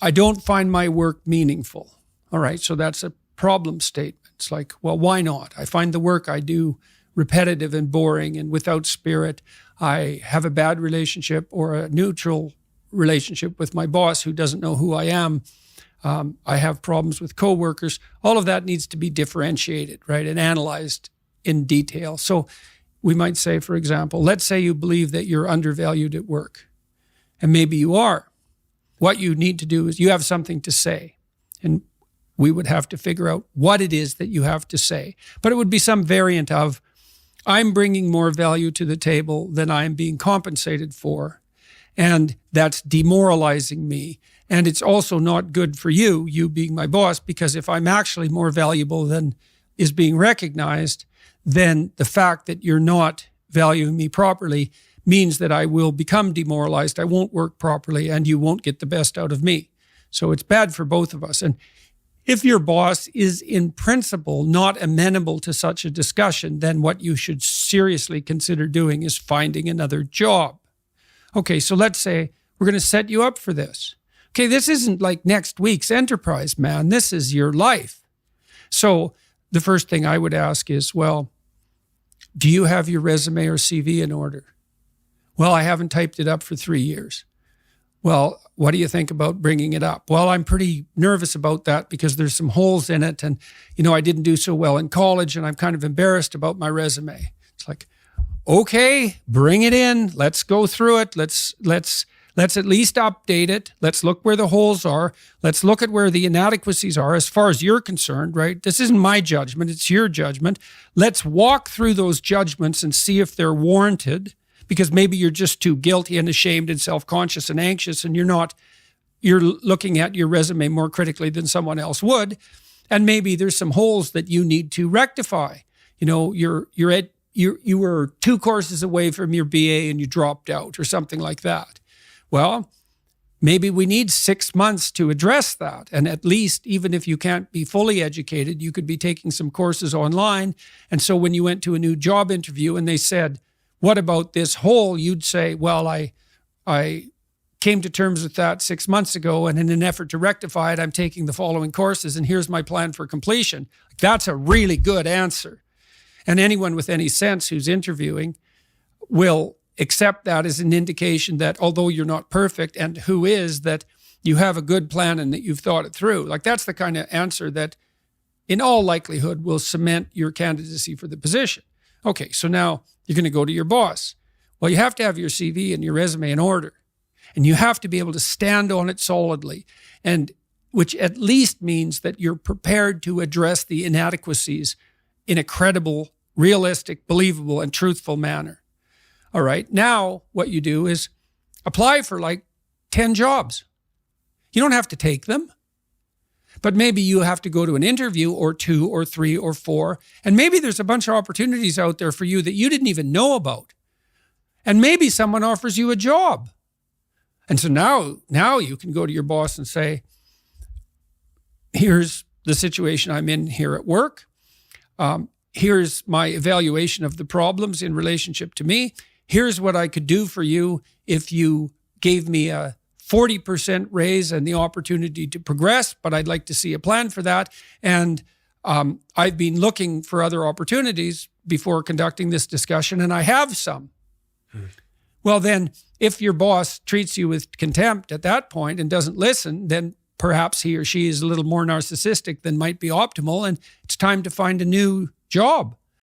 I don't find my work meaningful. All right, so that's a problem statement. It's like, well, why not? I find the work I do repetitive and boring and without spirit. I have a bad relationship or a neutral relationship with my boss who doesn't know who I am. I have problems with coworkers. All of that needs to be differentiated, right, and analyzed in detail. So we might say, for example, let's say you believe that you're undervalued at work, and maybe you are. What you need to do is you have something to say, and we would have to figure out what it is that you have to say. But it would be some variant of, I'm bringing more value to the table than I'm being compensated for, and that's demoralizing me. And it's also not good for you being my boss, because if I'm actually more valuable than is being recognized, then the fact that you're not valuing me properly means that I will become demoralized. I won't work properly, and you won't get the best out of me. So it's bad for both of us. And if your boss is in principle not amenable to such a discussion, then what you should seriously consider doing is finding another job. Okay, so let's say we're going to set you up for this. Okay, this isn't like next week's enterprise, man. This is your life. So the first thing I would ask is, well, do you have your resume or CV in order? Well, I haven't typed it up for 3 years. Well, what do you think about bringing it up? Well, I'm pretty nervous about that because there's some holes in it. And, I didn't do so well in college and I'm kind of embarrassed about my resume. It's like, okay, bring it in. Let's go through it. Let's at least update it. Let's look where the holes are. Let's look at where the inadequacies are as far as you're concerned, right? This isn't my judgment. It's your judgment. Let's walk through those judgments and see if they're warranted, because maybe you're just too guilty and ashamed and self-conscious and anxious, and you're looking at your resume more critically than someone else would. And maybe there's some holes that you need to rectify. You were 2 courses away from your BA and you dropped out or something like that. Well, maybe we need 6 months to address that. And at least, even if you can't be fully educated, you could be taking some courses online. And so when you went to a new job interview and they said, what about this hole? You'd say, well, I came to terms with that 6 months ago, and in an effort to rectify it, I'm taking the following courses, and here's my plan for completion. That's a really good answer. And anyone with any sense who's interviewing will accept that as an indication that although you're not perfect, and who is, that you have a good plan and that you've thought it through. Like, that's the kind of answer that in all likelihood will cement your candidacy for the position. Okay, so now you're going to go to your boss. Well, you have to have your CV and your resume in order, and you have to be able to stand on it solidly, and which at least means that you're prepared to address the inadequacies in a credible, realistic, believable, and truthful manner. All right, now what you do is apply for like 10 jobs. You don't have to take them, but maybe you have to go to an interview or 2 or 3 or 4, and maybe there's a bunch of opportunities out there for you that you didn't even know about. And maybe someone offers you a job. And so now you can go to your boss and say, here's the situation I'm in here at work. Here's my evaluation of the problems in relationship to me. Here's what I could do for you if you gave me a 40% raise and the opportunity to progress, but I'd like to see a plan for that. And I've been looking for other opportunities before conducting this discussion, and I have some. Well, then, if your boss treats you with contempt at that point and doesn't listen, then perhaps he or she is a little more narcissistic than might be optimal, and it's time to find a new job.